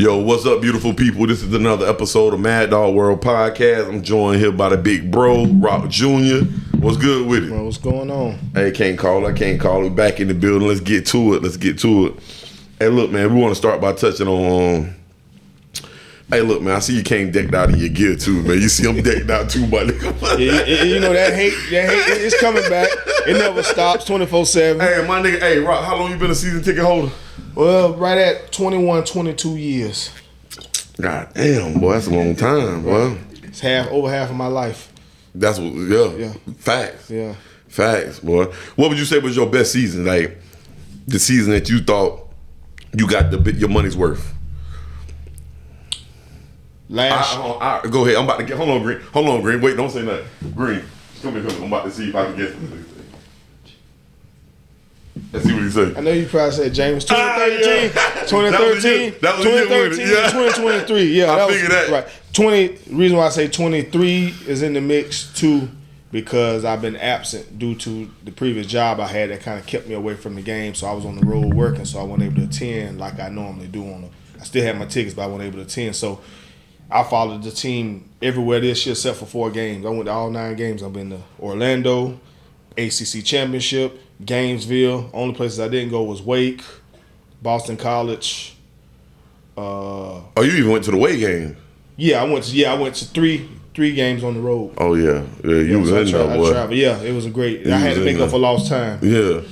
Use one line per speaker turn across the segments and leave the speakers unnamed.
Yo, what's up, beautiful people? This is another episode of Mad Dogg World podcast. I'm joined here by the big bro, Rock Jr. What's good with it?
Bro, what's going on?
Hey, I can't call it. Back in the building. Let's get to it. Hey, look, man, we want to start by touching on... Hey, look, man, I see you came decked out in your gear, too, man. You see I'm decked out, too, my nigga.
You know, that hate, it's coming back. It never stops, 24/7.
Hey, my nigga, hey, Rock, how long you been a season ticket holder?
Well, right at 21, 22 years.
God damn, boy, that's a long time, boy.
It's over half of my life.
That's what, yeah. Facts.
Yeah.
Facts, boy. What would you say was your best season? Like, the season that you thought you got your money's worth? Go ahead. I'm about to get. Hold on, Green. Wait, don't say nothing. Green, come here. I'm about to see if I can guess what he say. Let's see what he say.
I know you probably said James 2013, 2013,
that was
2013,
yeah.
2023. Yeah,
I figured that.
Right. 20. Reason why I say 23 is in the mix too, because I've been absent due to the previous job I had that kind of kept me away from the game. So I was on the road working, so I wasn't able to attend like I normally do I still had my tickets, but I wasn't able to attend. So I followed the team everywhere this year except for 4 games. I went to all 9 games. I've been to Orlando, ACC Championship, Gainesville. Only places I didn't go was Wake, Boston College.
Oh, you even went to the Wake game?
Yeah, I went to three games on the road.
Oh yeah, you was in there, boy.
Yeah, it was a great. I had to make up for lost time.
Yeah.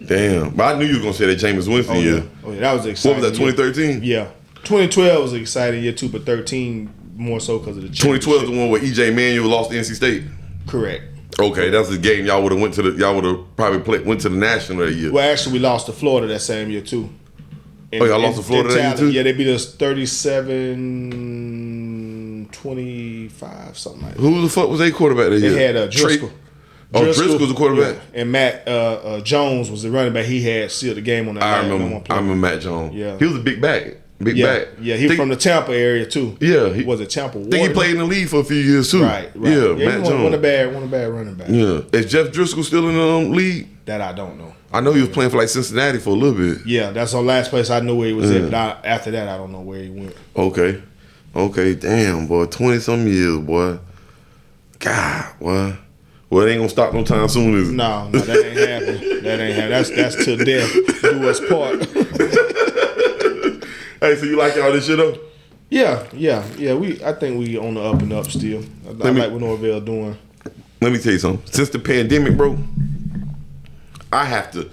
Damn, but I knew you were gonna say that Jameis Winston year.
Oh yeah, that was exciting.
What was that? 2013?
Yeah. 2012 was an exciting year too, but 13 more so because of the
2012 is the one where EJ Manuel lost to NC State.
Correct.
Okay, that's the game y'all would have went to went to the national that year.
Well, actually, we lost to Florida that same year too.
Y'all lost to Florida that year too?
Yeah, they beat us 37-25, something like that.
Who the fuck was their quarterback that year?
They had Driscoll.
Driscoll's the quarterback.
Yeah. And Matt Jones was the running back. He had sealed the game on that.
I remember Matt Jones.
Yeah,
he was a big back.
Yeah, he was from the Tampa area too.
Yeah,
was it Tampa? I
think he played in the league for a few years too.
Right.
Yeah, Matt Jones.
One a bad running back.
Yeah, is Jeff Driscoll still in the league?
That I don't know.
I know he was playing for like Cincinnati for a little bit.
Yeah, that's the last place I knew where he was at. But after that, I don't know where he went.
Okay, damn boy, 20-some years, boy. God, boy. Well, it ain't gonna stop no time soon, is it?
No, that ain't happening. That's till death do us part.
Hey, so you like all this shit though?
Yeah. I think we on the up and up still. I like what Norvell doing.
Let me tell you something. Since the pandemic, bro, I have to.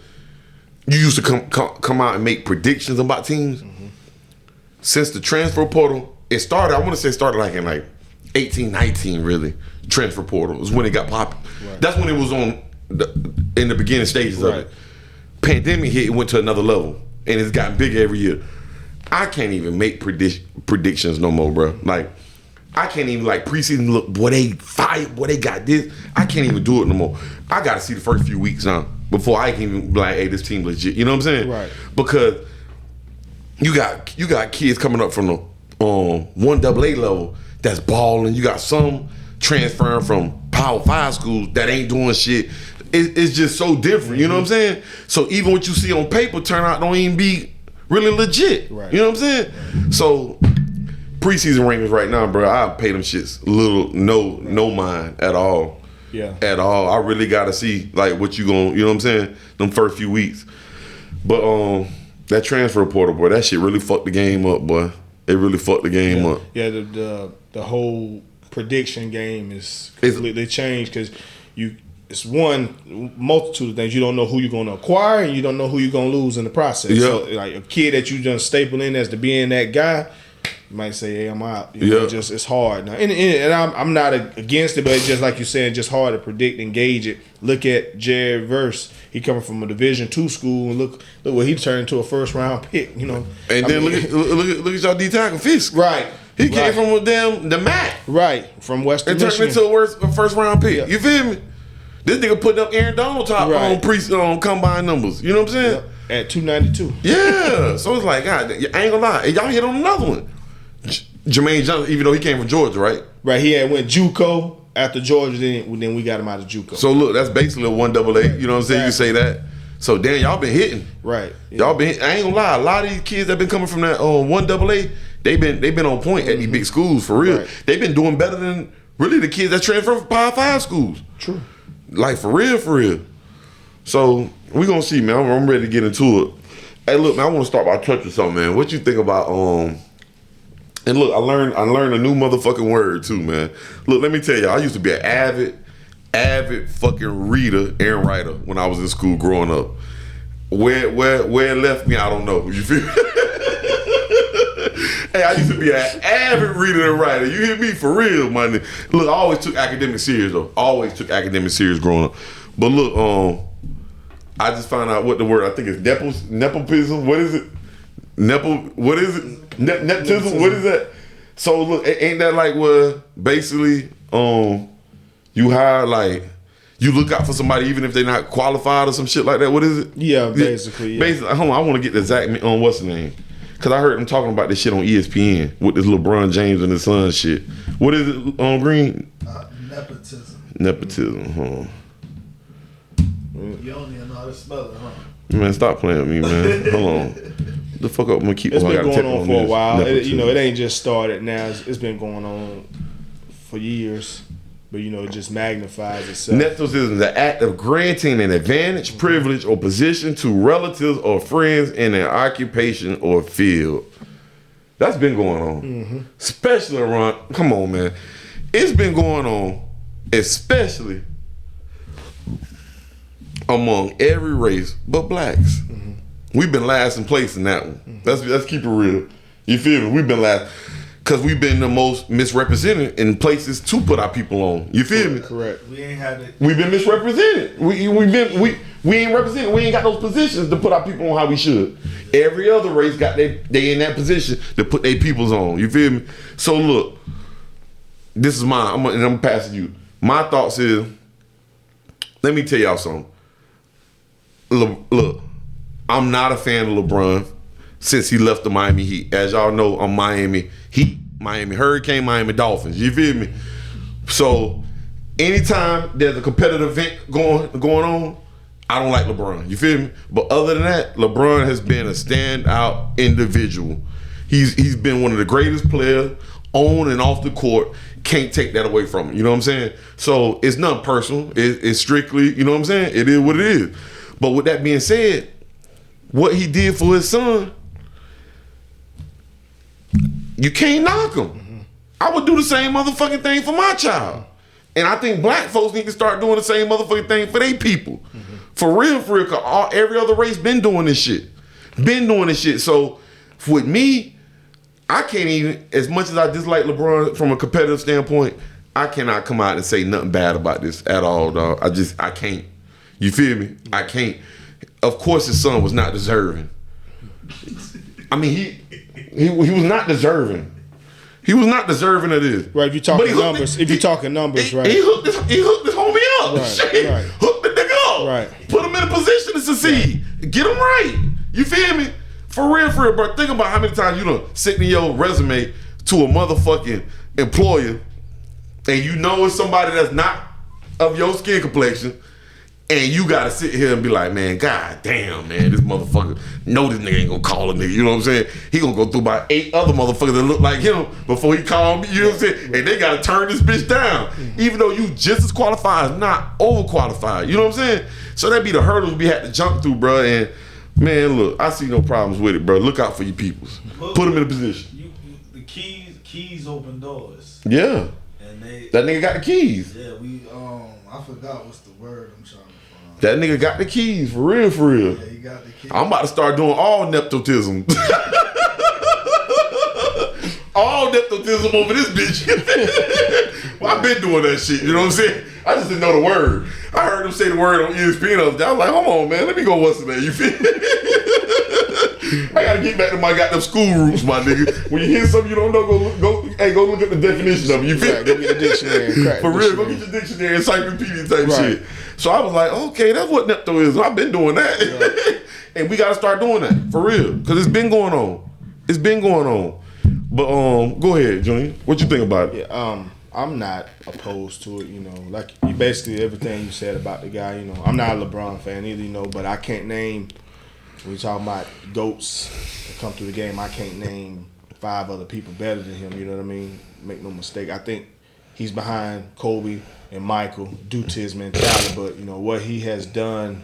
You used to come out and make predictions about teams. Mm-hmm. Since the transfer portal, it started. I want to say it started like in 18, 19, really. Transfer portal was when it got popular. Right. That's when it was in the beginning stages of it. Pandemic hit, it went to another level, and it's gotten bigger every year. I can't even make predictions no more, bro. Like, I can't even preseason look. Boy, they fight. Boy, they got this. I can't even do it no more. I got to see the first few weeks now before I can even be like, hey, this team legit. You know what I'm saying?
Right.
Because you got kids coming up from the 1AA level that's balling. You got some transferring from Power 5 schools that ain't doing shit. It's just so different. You know what I'm saying? So even what you see on paper turn out don't even be really legit. Right. You know what I'm saying? Right. So preseason rankings right now, bro, I pay them shits no mind at all.
Yeah.
At all. I really gotta see what you gon', you know what I'm saying? Them first few weeks. But that transfer portal, boy, that shit really fucked the game up, boy. It really fucked the game up.
Yeah, the whole prediction game is completely changed because it's one multitude of things. You don't know who you're going to acquire, and you don't know who you're going to lose in the process.
Yeah.
So, like a kid that you just staple in as to being that guy, you might say, "Hey, I'm out." You know, it's hard now, and I'm not against it, but it's just like you're saying, just hard to predict and gauge it. Look at Jared Verse. He coming from a Division II school, and look what he turned into a first round pick. You know,
and then look at y'all D tackle Fisk.
Right.
He came from the MAC.
Right, from Western
Michigan. And turned into a first round pick. Yeah. You feel me? This nigga putting up Aaron Donald top on combine numbers. You know what I'm saying?
Yep. At 292.
Yeah. So it's like, God, I ain't gonna lie. Y'all hit on another one. Jermaine Johnson, even though he came from Georgia, right?
Right. He had went JUCO after Georgia. Then we got him out of JUCO.
So look, that's basically a 1AA. You know what I'm saying? You say that. So damn, y'all been hitting.
Right.
Y'all been. I ain't gonna lie. A lot of these kids that been coming from that 1AA They've been on point at these big schools for real.
Right.
They've been doing better than really the kids that transfer from Power 5 schools.
True.
Like for real. So we gonna see, man. I'm ready to get into it. Hey, look, man. I want to start by touching something, man. What you think about And look, I learned a new motherfucking word too, man. Look, let me tell you, I used to be an avid fucking reader and writer when I was in school growing up. Where it left me, I don't know. You feel me? Hey, I used to be an avid reader and writer. You hear me? For real, man. Look, I always took academic serious though. Always took academic serious growing up. But look, I just found out what the word, I think it's nepotism. What is it? Nepotism? What is that? So look, ain't that like what basically you hire, like you look out for somebody even if they're not qualified or some shit like that? What is it?
Yeah, basically. Yeah.
Basically, hold on, I want to get the exact what's the name? Because I heard him talking about this shit on ESPN with this LeBron James and his son shit. What is it on Green? Nepotism, huh?
You don't even know how to spell it, huh?
Man, stop playing with me, man. Hold on. The fuck up, I'm gonna keep.
It's been going on for a while.
It
It ain't just started now. It's been going on for years, but it just magnifies itself.
Nepotism is the act of granting an advantage, privilege, or position to relatives or friends in an occupation or field. That's been going on, especially around. Come on, man. It's been going on, especially among every race but blacks. We've been last in place in that one. Let's keep it real. You feel me? We've been last because we've been the most misrepresented in places to put our people on. You feel me?
Correct.
We ain't had it.
We've been misrepresented. We ain't represented. We ain't got those positions to put our people on how we should. Every other race got they in that position to put their peoples on. You feel me? So look, this is mine. I'm passing you. My thoughts is, let me tell y'all something. Look, I'm not a fan of LeBron since he left the Miami Heat. As y'all know, I'm Miami Heat, Miami Hurricane, Miami Dolphins. You feel me? So anytime there's a competitive event going on, I don't like LeBron. You feel me? But other than that, LeBron has been a standout individual. He's been one of the greatest players on and off the court. Can't take that away from him. You know what I'm saying? So it's nothing personal. It's strictly, you know what I'm saying? It is what it is. But with that being said, what he did for his son, you can't knock him. I would do the same motherfucking thing for my child. And I think black folks need to start doing the same motherfucking thing for their people. For real, cause every other race been doing this shit. So with me, I can't even, as much as I dislike LeBron from a competitive standpoint, I cannot come out and say nothing bad about this at all, dog. I can't. You feel me? I can't. Of course his son was not deserving. I mean, he was not deserving. He was not deserving of this.
Right, if you're talking numbers, right.
He hooked this homie up.
Right,
Shit.
right.
Hooked the nigga up.
Right.
Put him in a position to succeed. Right. Get him right. You feel me? For real, bro. Think about how many times you done sent in your resume to a motherfucking employer and you know it's somebody that's not of your skin complexion. And you gotta sit here and be like, man, god damn, man, this motherfucker, know this nigga ain't gonna call a nigga, you know what I'm saying? He gonna go through about 8 other motherfuckers that look like him before he call me, you know what I'm saying? And they gotta turn this bitch down, even though you just as qualified, not overqualified, you know what I'm saying? So that be the hurdles we had to jump through, bro. And man, look, I see no problems with it, bro. Look out for your peoples. Put them in a position.
The keys open doors.
Yeah.
And
that nigga got the keys.
Yeah, I forgot what's the word I'm trying to find.
That nigga got the keys, for real.
Yeah, he got the keys.
I'm about to start doing all nepotism. All nepotism over this bitch. Well, I've been doing that shit, you know what I'm saying? I just didn't know the word. I heard him say the word on ESPN the other day. I was like, hold on, man, let me go what's the name, you feel me? I gotta get back to my goddamn school roots, my nigga. When you hear something you don't know, go look at the definition of it. You feel me?
Go get the dictionary.
For real, go get your dictionary, encyclopedia type shit. So I was like, okay, that's what nepto is. I've been doing that. Right. And we gotta start doing that, for real. Cause it's been going on. But go ahead, Junior. What you think about it?
Yeah, I'm not opposed to it, like you basically everything you said about the guy, I'm not a LeBron fan either, but I can't name, when we talking about GOATs that come through the game, I can't name 5 other people better than him. You know what I mean? Make no mistake. I think he's behind Kobe and Michael due to his mentality. But you know what he has done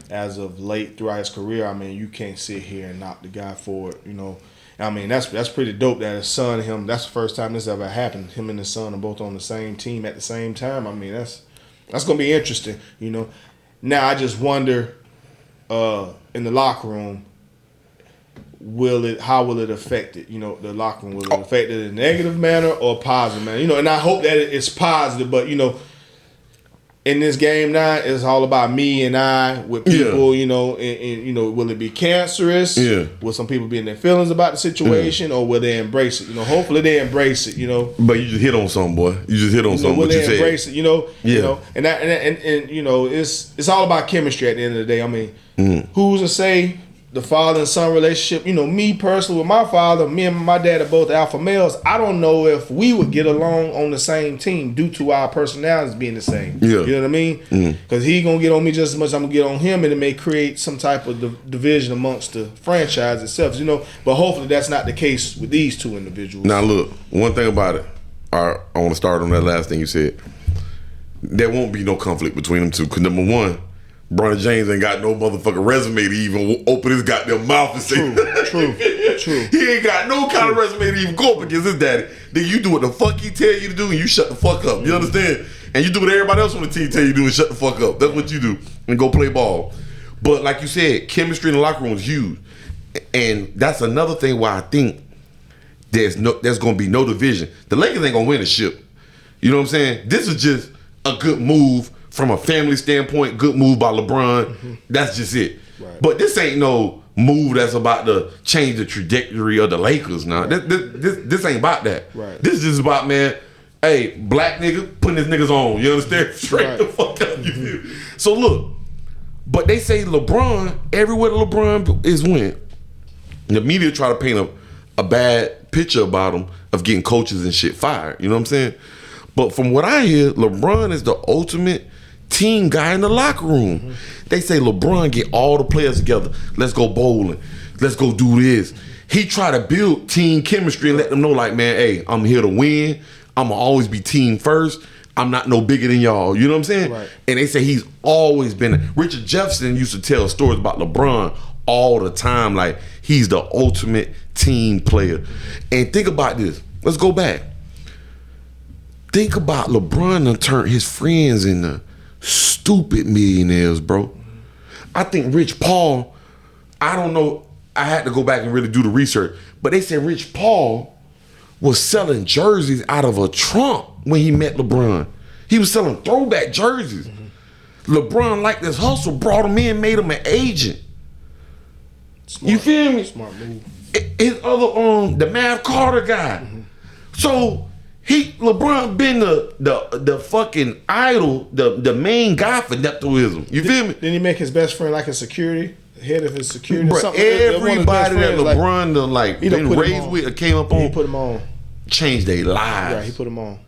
as of late throughout his career. I mean, you can't sit here and knock the guy for it. You know, I mean that's pretty dope that his son and him. That's the first time this ever happened. Him and his son are both on the same team at the same time. I mean that's gonna be interesting. You know, now I just wonder in the locker room. How will it affect it? You know, the locker room, will it affect it in a negative manner or a positive manner? You know, and I hope that it's positive, but you know, in this game now, it's all about me and I with people, you know, and you know, will it be cancerous? Yeah. Will some people be in their feelings about the situation or will they embrace it? You know, hopefully they embrace it, you know.
But you just hit on something, boy. You just hit on something.
Will
what you
they embrace
said.
it, you know?
Yeah.
You know, and you know, it's all about chemistry at the end of the day. I mean, who's to say the father and son relationship, you know, me personally with my father, me and my dad are both alpha males. I don't know if we would get along on the same team due to our personalities being the same. Yeah. You know what I mean? Because he going to get on me just as much as I'm going to get on him, and it may create some type of division amongst the franchise itself, you know. But hopefully that's not the case with these two individuals.
Now, look, one thing about it, I want to start on that last thing you said. There won't be no conflict between them two because, number one, Bronny James ain't got no motherfucking resume to even open his goddamn mouth and say
True.
He ain't got no kind of resume to even go up against his daddy. Then you do what the fuck he tell you to do and you shut the fuck up. You understand? And you do what everybody else on the team tell you to do and shut the fuck up. That's what you do. And go play ball. But like you said, chemistry in the locker room is huge. And that's another thing why I think there's gonna be no division. The Lakers ain't gonna win the ship. You know what I'm saying? This is just a good move from a family standpoint, good move by LeBron. That's just it. Right. But this ain't no move that's about to change the trajectory of the Lakers now. Right. This ain't about that. Right. This is just about, man, hey, black nigga putting his niggas on. You understand? Straight the fuck up. You feel? So look, but they say LeBron, everywhere LeBron is win. The media try to paint a bad picture about him of getting coaches and shit fired. You know what I'm saying? But from what I hear, LeBron is the ultimate team guy in the locker room. They say LeBron get all the players together. Let's go bowling. Let's go do this. He try to build team chemistry and let them know like, man, hey, I'm here to win. I'm going to always be team first. I'm not no bigger than y'all. You know what I'm saying? Right. And they say he's always been. Richard Jefferson used to tell stories about LeBron all the time. Like, he's the ultimate team player. And think about this. Let's go back. Think about LeBron done turned his friends into stupid millionaires, bro. I think Rich Paul, I don't know, I had to go back and really do the research, but they said Rich Paul was selling jerseys out of a trunk when he met LeBron. He was selling throwback jerseys. LeBron liked this hustle, brought him in, made him an agent. Smart. You feel me?
Smart move.
His other the Mav Carter guy. So LeBron been the fucking idol, the main guy for Nepotism. You feel me?
Didn't he make his best friend like a security? Head of his security?
Bro, everybody that LeBron done like been raised with or came up on.
He put him on.
Changed their lives.
Yeah, he put him on.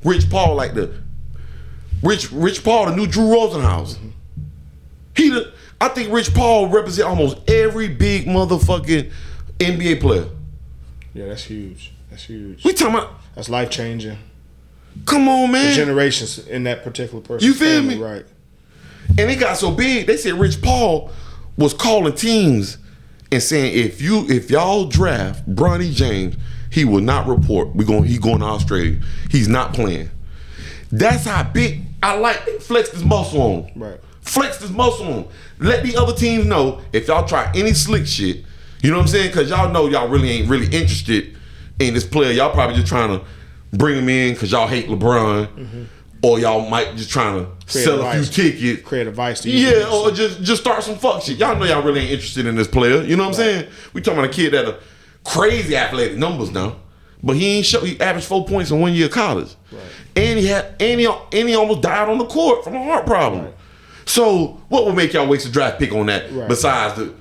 Rich Paul like Rich Paul, the new Drew Rosenhaus. I think Rich Paul represent almost every big motherfucking NBA player.
Yeah, that's huge. That's huge.
We talking about
that's life changing.
Come on, man.
The generations in that particular person.
You feel me?
Right.
And it got so big. They said Rich Paul was calling teams and saying if y'all draft Bronny James, he will not report. He going to Australia. He's not playing. That's how big I like flex this muscle on.
Right.
Flex this muscle on. Let the other teams know if y'all try any slick shit. You know what I'm saying? Because y'all know y'all really ain't really interested in this player. Y'all probably just trying to bring him in because y'all hate LeBron, or y'all might just trying to sell a few tickets,
create a vice to you.
Yeah, or just start some fuck shit. Y'all know y'all really ain't interested in this player. You know what I'm saying? We talking about a kid that are crazy athletic numbers now, but he averaged 4 points in 1 year of college, and he almost died on the court from a heart problem. Right. So what would make y'all waste a draft pick on that? Right. Besides the,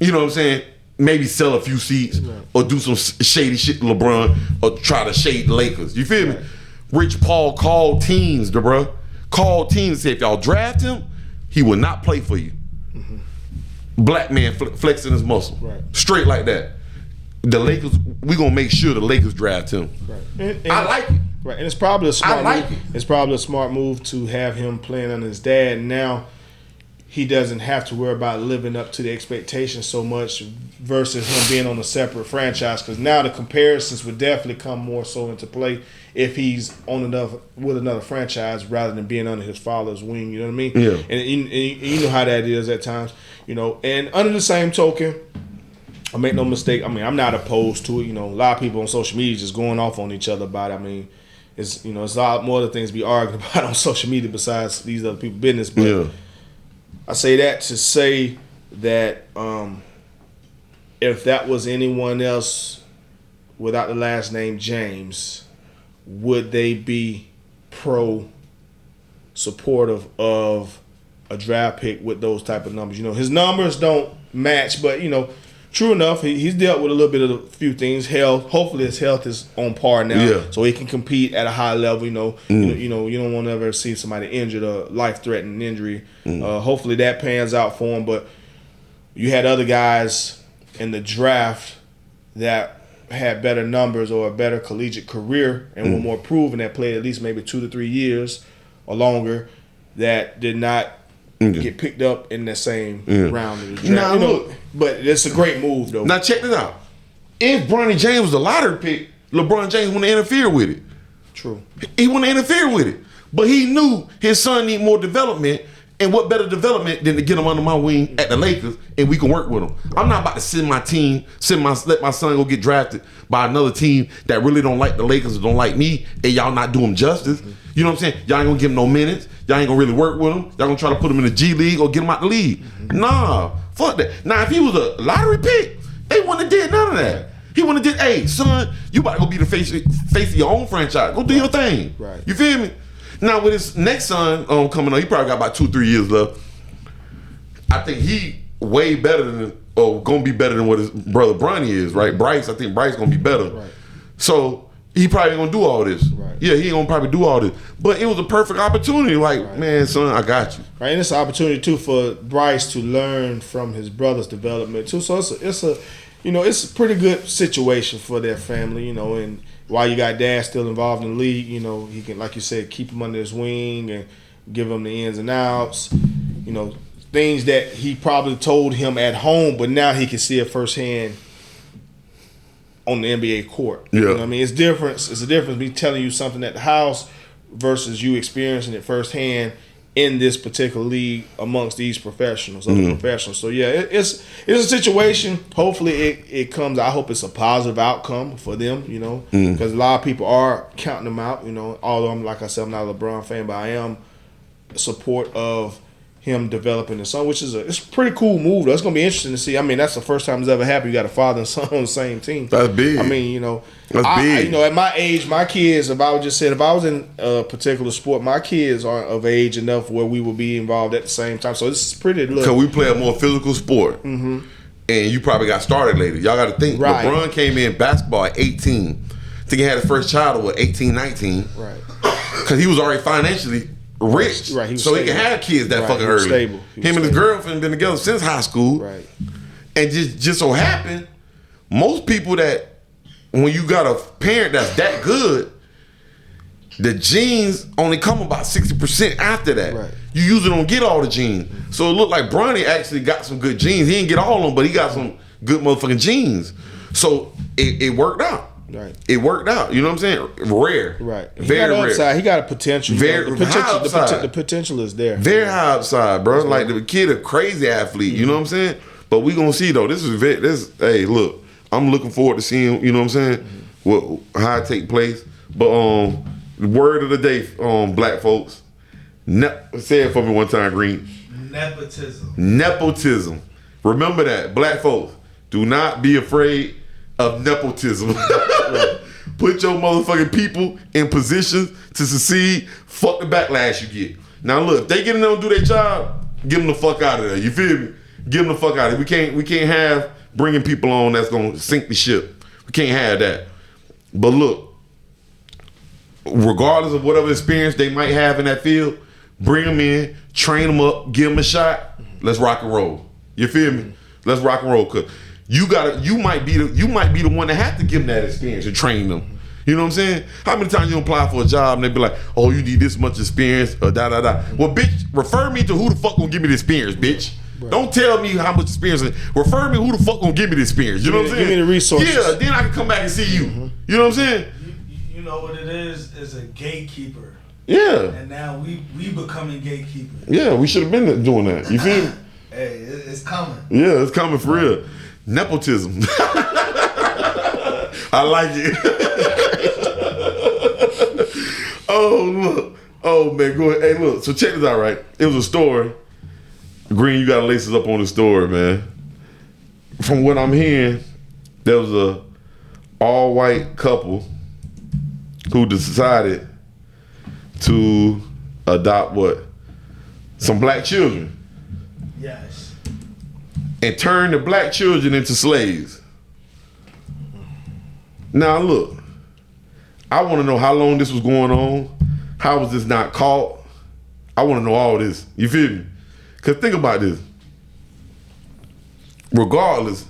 you know what I'm saying? Maybe sell a few seats or do some shady shit to LeBron or try to shade the Lakers. You feel me? Rich Paul called teams, bro. Called teams and said if y'all draft him, he will not play for you. Black man flexing his muscle. Right. Straight like that. the Lakers, we gonna make sure the Lakers draft him.
Right.
I like it.
Right, and it's probably a smart.
I like
move.
it.
It's probably a smart move to have him playing under his dad. Now he doesn't have to worry about living up to the expectations so much versus him being on a separate franchise. Because now the comparisons would definitely come more so into play if he's on another franchise rather than being under his father's wing. You know what I mean?
Yeah.
And you know how that is at times. You know, and under the same token, I make no mistake. I mean, I'm not opposed to it. You know, a lot of people on social media just going off on each other about it. I mean, it's a lot more other things to be arguing about on social media besides these other people's business. But
Yeah.
I say that to say that if that was anyone else without the last name James, would they be supportive of a draft pick with those type of numbers? You know, his numbers don't match, but you know, true enough, he's dealt with a little bit of a few things. Hopefully his health is on par now, so he can compete at a high level. You know, you don't want to ever see somebody injured or life-threatening injury. Hopefully that pans out for him. But you had other guys in the draft that had better numbers or a better collegiate career and were more proven, that played at least maybe 2 to 3 years or longer, that did not get picked up in the same round of the draft.
Now,
look, but it's a great move though.
Now check this out. If Bronny James was the lottery pick, LeBron James wouldn't interfere with it.
True.
He wouldn't interfere with it. But he knew his son need more development, and what better development than to get him under my wing at the Lakers, and we can work with him. I'm not about to send my team, let my son go get drafted by another team that really don't like the Lakers or don't like me, and y'all not do him justice. You know what I'm saying? Y'all ain't gonna give him no minutes. Y'all ain't gonna really work with him. Y'all gonna try to put him in the G League or get him out the league. Nah, fuck that. Now, if he was a lottery pick, they wouldn't have did none of that. He wouldn't have did, hey, son, you about to go be the face of your own franchise. Go do your thing.
Right.
You feel me? Now, with his next son coming on, he probably got about 2-3 years left. I think he way better than, or gonna be better than what his brother Bronny is, right? Bryce, I think Bryce gonna be better.
Right.
So he probably gonna do all this.
Right.
Yeah, he gonna probably do all this. But it was a perfect opportunity. Like, man, son, I got you.
Right, and it's an opportunity too for Bryce to learn from his brother's development too. So it's a pretty good situation for their family, you know. And while you got dad still involved in the league, you know, he can, like you said, keep him under his wing and give him the ins and outs, you know, things that he probably told him at home, but now he can see it firsthand on the NBA court.
Yeah.
You know what I mean? It's difference. It's a difference between telling you something at the house versus you experiencing it firsthand in this particular league amongst these professionals, other professionals. So yeah, it's a situation. Hopefully it comes. I hope it's a positive outcome for them, you know, because a lot of people are counting them out, you know. Although I'm, like I said, I'm not a LeBron fan, but I am support of him developing his son, which is it's a pretty cool move though. It's gonna be interesting to see. I mean, that's the first time it's ever happened. You got a father and son on the same team.
That's big.
I mean, you know,
That's big.
you know, at my age, my kids, if I was in a particular sport, my kids aren't of age enough where we will be involved at the same time. So this is pretty.
Because we play a more physical sport, and you probably got started later. Y'all got to think.
Right.
LeBron came in basketball at 18. I think he had his first child at 18, 19.
Right.
Because he was already financially rich,
Right, he was
so
stable.
he can have kids that
Right,
fucking
he was
early.
stable. He was
Him and his
stable.
girlfriend been together since high school,
Right.
and just so happened, most people that when you got a parent that's that good, the genes only come about 60% after that.
Right.
You usually don't get all the genes, so it looked like Bronny actually got some good genes. He didn't get all of them, but he got some good motherfucking genes. So it worked out.
Right.
It worked out. You know what I'm saying? Rare.
Right. He
Very
got
rare.
upside. He got a potential.
Very
the potential.
high upside.
The potential is there.
Very high upside, bro. Like the kid, a crazy athlete. You know what I'm saying? But we gonna see though. Hey, look, I'm looking forward to seeing. You know what I'm saying? How it take place. But the word of the day, black folks. Say it for me one time, Green.
Nepotism.
Nepotism. Remember that, black folks. Do not be afraid of nepotism. Put your motherfucking people in positions to succeed. Fuck the backlash you get. Now look, if they get in there and do their job, get them the fuck out of there. You feel me? Get them the fuck out of there. We can't have bringing people on that's gonna sink the ship. We can't have that. But look, regardless of whatever experience they might have in that field, bring them in, train them up, give them a shot. Let's rock and roll. You feel me? Let's rock and roll. Cause you might be the one that have to give them that experience and train them. You know what I'm saying? How many times you apply for a job and they be like, oh, you need this much experience or da da da. Well, bitch, refer me to who the fuck gonna give me the experience, bitch. Right. Don't tell me how much experience. Refer me who the fuck gonna give me the experience. You know what I'm saying?
Give me the resources.
Yeah, then I can come back and see you. You know what I'm saying?
You know what it is a gatekeeper.
Yeah.
And now we becoming gatekeepers.
Yeah, we should have been doing that. You feel me?
Hey, it's coming.
Yeah, it's coming for real. Nepotism. I like it. Oh, look. Oh, man, go ahead. Hey, look. So check this out, right? It was a story. Green, you got to lace us up on the story, man. From what I'm hearing, there was a all-white couple who decided to adopt what? Some black children.
Yes.
And turn the black children into slaves. Now, look. I want to know how long this was going on. How was this not caught? I want to know all this. You feel me? Because think about this. Regardless.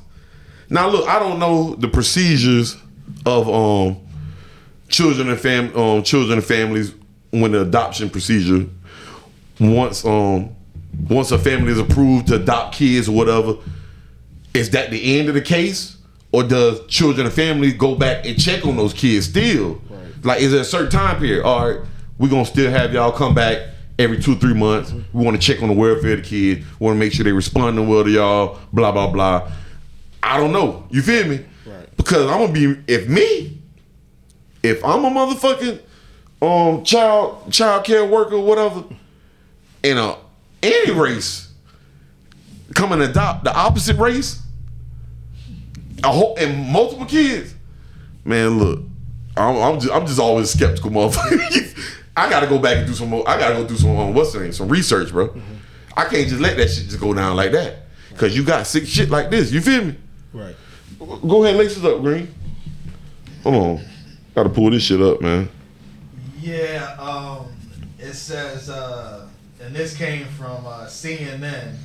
Now, look, I don't know the procedures of children and families when the adoption procedure, once a family is approved to adopt kids or whatever, is that the end of the case? Or does children and families go back and check on those kids still? Right. Like, is there a certain time period? All right, we're going to still have y'all come back every 2-3 months. We want to check on the welfare of the kids. We want to make sure they responding well to y'all, blah, blah, blah. I don't know. You feel me? Right. Because I'm going to be, if I'm a motherfucking child care worker or whatever, in any race, come and adopt the opposite race, and multiple kids, man, look, I'm just always skeptical, motherfucker. I gotta go back and do some more. I gotta go do some research, bro. I can't just let that shit just go down like that, cause you got sick shit like this. You feel me? Right. Go ahead, lace it up, Green. Hold on, gotta pull this shit up, man.
Yeah, it says, and this came from CNN.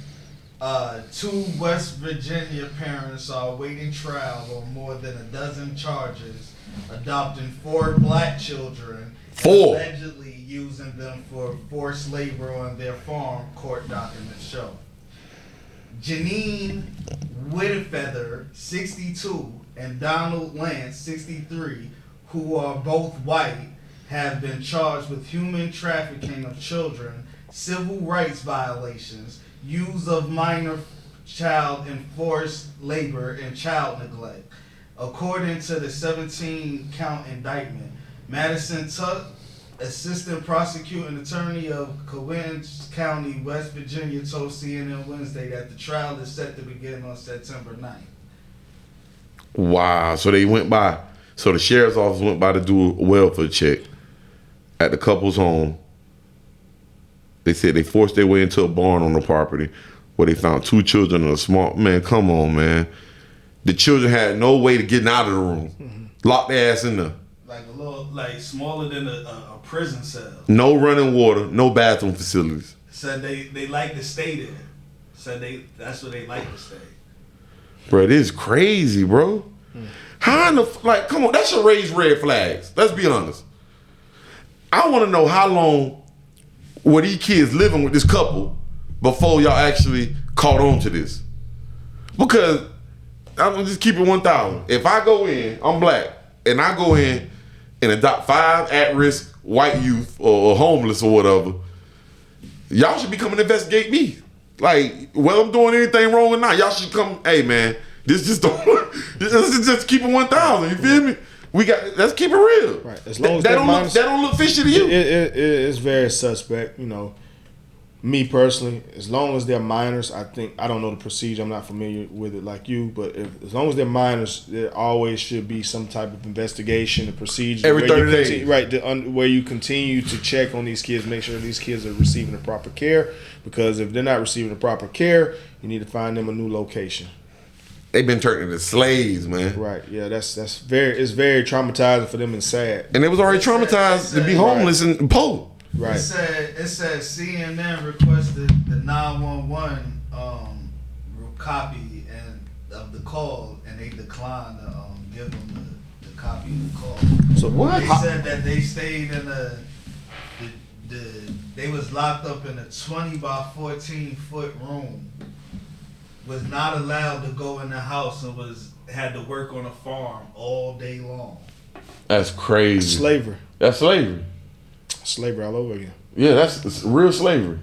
2 West Virginia parents are awaiting trial on more than a dozen charges, adopting 4 black children,
4,
and allegedly using them for forced labor on their farm, court documents show. Janine Whitfeather, 62, and Donald Lance, 63, who are both white, have been charged with human trafficking of children, civil rights violations, use of minor child in forced labor, and child neglect. According to the 17-count indictment, Madison Tuck, assistant prosecuting attorney of Coenz County, West Virginia, told CNN Wednesday that the trial is set to begin on September 9th.
Wow. So the sheriff's office went by to do a welfare check at the couple's home. They said they forced their way into a barn on the property where they found 2 children and a small man. Come on, man. The children had no way to get out of the room. Locked their ass in there.
Like a little, like smaller than a prison cell.
No running water, no bathroom facilities.
Said they like to stay there. Said that's where they like to stay.
Bro, this is crazy, bro. How in the come on, that should raise red flags. Let's be honest. I want to know how long were these kids living with this couple before y'all actually caught on to this? Because I'm gonna just keep it 1,000. If I go in, I'm black, and I go in and adopt 5 at-risk white youth or homeless or whatever, y'all should be coming to investigate me. Like, whether I'm doing anything wrong or not, y'all should come, hey man, this just don't, this just keep it 1,000, you feel me? Let's keep it real. Right. As long as that don't look fishy to you.
It's very suspect, you know. Me personally, as long as they're minors, I don't know the procedure. I'm not familiar with it like you, but as long as they're minors, there always should be some type of investigation, a procedure
every 30 days,
right? Where you continue to check on these kids, make sure these kids are receiving the proper care. Because if they're not receiving the proper care, you need to find them a new location.
They've been turned into slaves, man.
Right. Yeah. It's very traumatizing for them and sad.
And they was already traumatized to be homeless and poor.
Right.
It said CNN requested the 911 copy and of the call, and they declined to give them the copy of the call.
So what?
They said that they stayed in they was locked up in a 20 by 14 foot room. Was not allowed to go in the house and had to work on a farm all day long.
That's crazy.
Slavery.
That's slavery.
Slavery all over again.
Yeah, that's real slavery.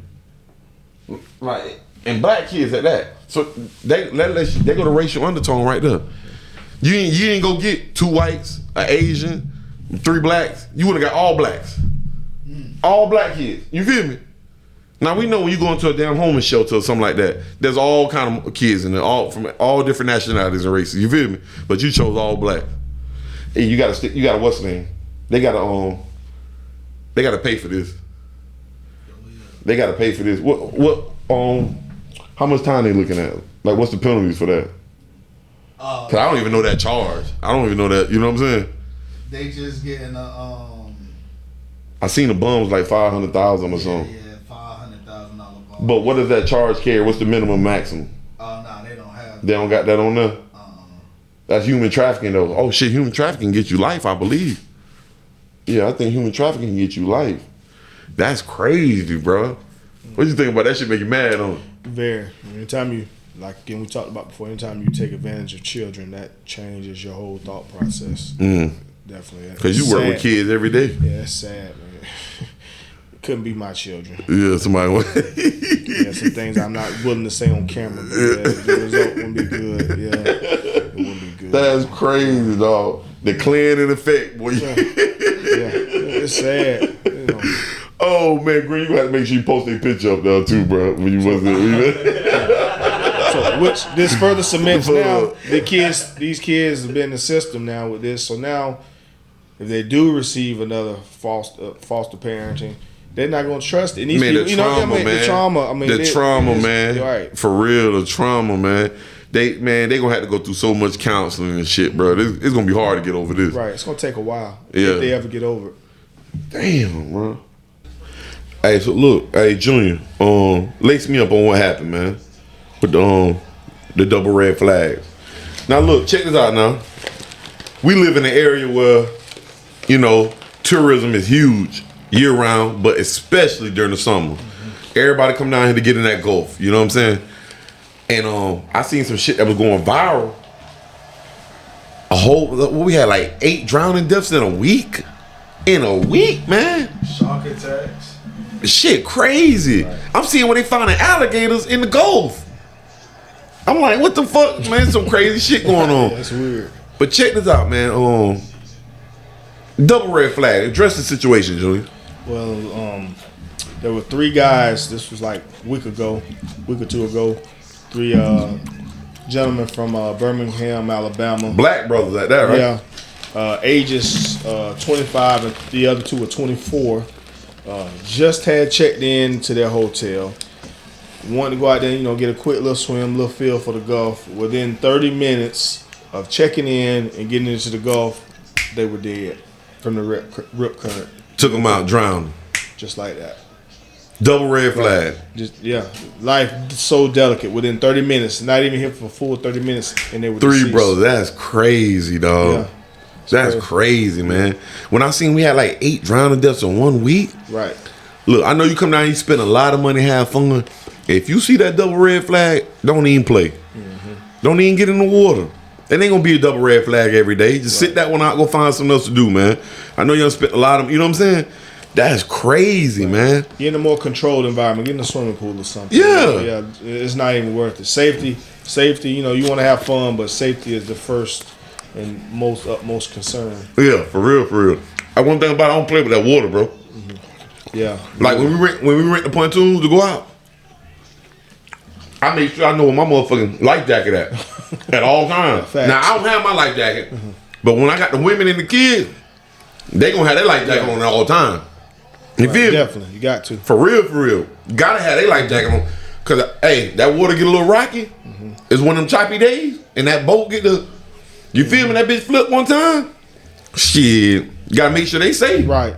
Like, and black kids at that. So they go to racial undertone right there. You ain't go get 2 whites, an Asian, 3 blacks. You would have got all blacks. All black kids. You feel me? Now we know when you go into a damn homeless shelter or something like that, there's all kind of kids in there, all from all different nationalities and races. You feel me? But you chose all black. Hey, you gotta what's the name? They gotta pay for this. They gotta pay for this. What how much time they looking at? Like, what's the penalties for that? Cause I don't even know that charge. I don't even know that. You know what I'm saying?
They just getting
I seen the bums like 500,000 or something.
Yeah, $500,000 bum.
But what does that charge carry? What's the minimum maximum?
Nah, they don't have.
They don't got that on there. That's human trafficking though. Oh shit, human trafficking get you life, I believe. Yeah, I think human trafficking can get you life. That's crazy, bro. What you think about that? Shit make you mad on?
Very. Anytime you, like again, we talked about before. Anytime you take advantage of children, that changes your whole thought process. Definitely.
Because you work with kids every day.
Yeah, that's sad, man. It couldn't be my children.
Yeah, somebody.
Yeah, some things I'm not willing to say on camera. But yeah, the result wouldn't be good. Yeah, it wouldn't be good.
That's crazy, dog. The clan in effect, boy.
Yeah, it's sad. You know.
Oh man, Green, you have to make sure you post a picture up there too, bro. When you wasn't.
So, which this further cements now these kids have been in the system now with this. So now, if they do receive another foster parenting, they're not going to trust it. And these people,
the trauma, man.
The trauma,
the trauma, man.
Right.
For real, the trauma, man. They gonna have to go through so much counseling and shit, bro. It's gonna be hard to get over this.
Right. It's gonna take a while
if
they ever get over it.
Damn, bro. Hey, so look, hey Junior, lace me up on what happened, man. With the double red flags. Now look, check this out now. We live in an area where, tourism is huge year round, but especially during the summer. Everybody come down here to get in that Gulf, you know what I'm saying? And I seen some shit that was going viral. We had like 8 drowning deaths in a week. In a week, man.
Shark attacks.
Shit crazy. Right. I'm seeing where they finding alligators in the Gulf. I'm like, what the fuck, man? Some crazy shit going on.
That's weird.
But check this out, man. Double red flag. Address the situation, Julian.
Well, there were 3 guys. This was like a week or 2 ago. 3 gentlemen from Birmingham, Alabama.
Black brothers at that, right?
Yeah. Ages 25 and the other 2 were 24. Just had checked in to their hotel. Wanted to go out there, get a quick little swim, little feel for the Gulf. Within 30 minutes of checking in and getting into the Gulf, they were dead from the rip current.
Took them out, drowned.
Just like that.
Double red flag.
Life so delicate. Within 30 minutes, not even here for a full 30 minutes, and they were
3
deceased.
brothers. That's crazy, dog. Yeah. That's crazy, man. When I seen we had like 8 drowning deaths in 1 week.
Right.
Look, I know you come down, you spend a lot of money, have fun. If you see that double red flag, don't even play. Don't even get in the water. It ain't gonna be a double red flag every day. Just sit that one out, go find something else to do, man. I know you done spent a lot of, you know what I'm saying? That's crazy, man.
Get in a more controlled environment. Get in a swimming pool or something.
Yeah.
It's not even worth it. Safety, you want to have fun, but safety is the first and utmost concern.
Yeah, for real. One thing about it, I don't play with that water, bro.
Yeah.
Like when we rent the pontoons to go out, I make sure I know where my motherfucking life jacket at all times. Now I don't have my life jacket, but when I got the women and the kids, they gonna have their life jacket on all the time. You feel me?
Definitely, you got to.
For real. You gotta have their life jacket on, cause hey, that water get a little rocky. It's one of them choppy days, and that boat get the. You feel me? That bitch flip one time. Shit, you gotta make sure they safe.
Right.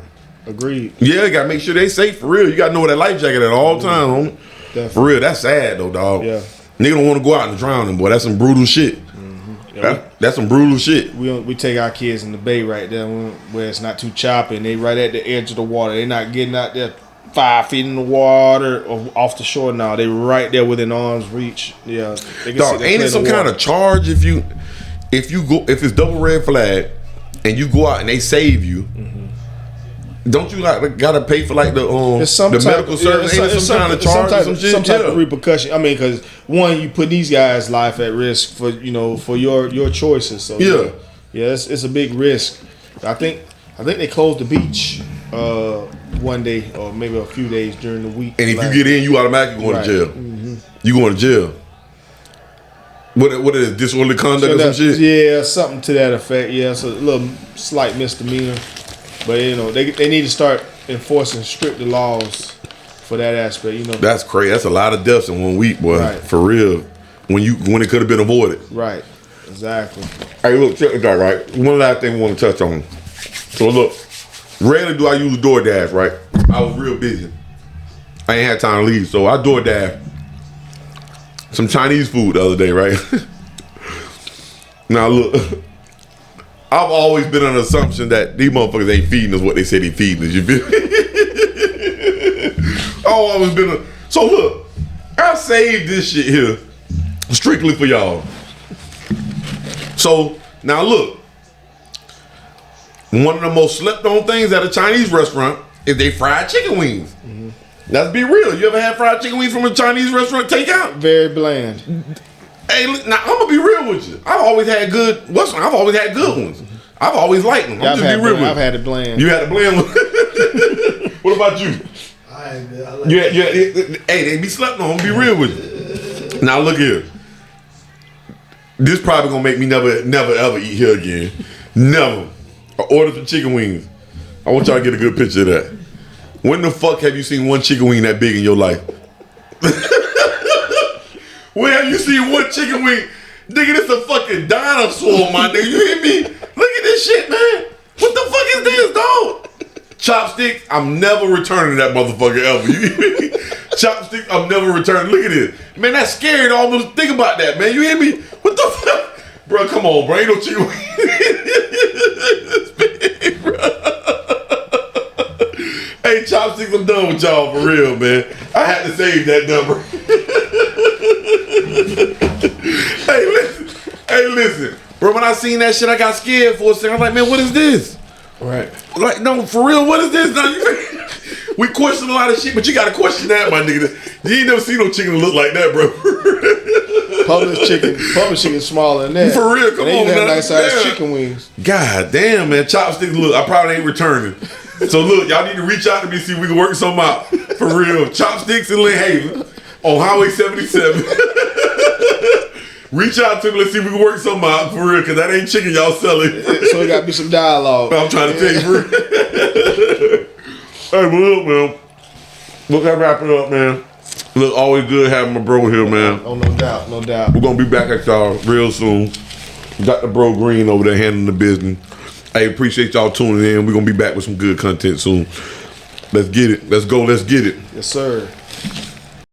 Agreed.
Yeah, you gotta make sure they safe for real. You gotta know where that life jacket at all time, homie.
Definitely.
For real, that's sad though, dog.
Yeah.
Nigga don't want to go out and drown them, boy. That's some brutal shit. That's some brutal shit.
We take our kids in the bay right there where it's not too choppy, and they right at the edge of the water. They not getting out there 5 feet in the water or off the shore now. They right there within arm's reach. Yeah, they can
Dog, ain't it some kind of charge if it's double red flag and you go out and they save you? Don't you gotta pay for the medical service? Ain't it some kind of charge or some shit?
Some type of repercussion. I mean, because one, you put these guys' life at risk for your choices. So yeah, it's a big risk. I think they closed the beach one day or maybe a few days during the week.
And if you get in, you automatically going to jail. You going to jail. What is it, disorderly conduct or some shit?
Yeah, something to that effect. Yeah, it's a little slight misdemeanor. But they need to start enforcing stricter laws for that aspect.
That's crazy. That's a lot of deaths in 1 week, boy.
Right.
For real. When it could have been avoided.
Right. Exactly.
Hey, look, check this out, right? One last thing we want to touch on. So look, rarely do I use DoorDash, right? I was real busy. I ain't had time to leave, so I DoorDash some Chinese food the other day, right? Now look, I've always been on the assumption that these motherfuckers ain't feeding us what they say they feeding us. You feel me? I've always been so look, I saved this shit here strictly for y'all. So now look, one of the most slept on things at a Chinese restaurant is they fried chicken wings. Let's be real. You ever had fried chicken wings from a Chinese restaurant takeout?
Very bland.
Hey, now I'm gonna be real with you. I've always had good ones. I've always liked them. I'm just be real with you.
I've had it bland.
You had the bland one. What about you?
I like
Hey, they be slept on. I'm gonna be real with you. Now look here. This probably gonna make me never ever eat here again. Never. I ordered some chicken wings. I want y'all to get a good picture of that. When the fuck have you seen one chicken wing that big in your life? When have you seen one chicken wing? Nigga, this a fucking dinosaur, my nigga. You hear me? Look at this shit, man. What the fuck is this, dog? Chopsticks, I'm never returning that motherfucker ever. You hear me? Chopsticks, I'm never returning. Look at this. Man, that's scary to almost think about that, man. You hear me? What the fuck? Bro, come on, bro. Ain't no chicken wing. It's big, bro. Hey, Chopsticks, I'm done with y'all for real, man. I had to save that number. Hey, listen. Bro, when I seen that shit, I got scared for a second. I was like, man, what is this?
Right.
Like, no, for real, what is this? Now, we question a lot of shit, but you gotta question that, my nigga. You ain't never seen no chicken that look like that, bro.
Publix chicken smaller than that.
For real, come on,
man.
man.
Nice size chicken wings.
God damn, man. Chopsticks, look, I probably ain't returning. So look, y'all need to reach out to me, see if we can work something out. For real. Chopsticks in Lynn Haven on Highway 77. Reach out to me, let's see if we can work something out, for real, because that ain't chicken y'all selling.
So it got to be some dialogue.
I'm trying to tell you, for real. Hey, but look, man. Look, that wrap it up, man. Look, always good having my bro here, man.
Oh, no doubt, no doubt.
We're going to be back at y'all real soon. Got the bro Green over there handling the business. Hey, appreciate y'all tuning in. We're going to be back with some good content soon. Let's get it. Let's go. Let's get it.
Yes, sir.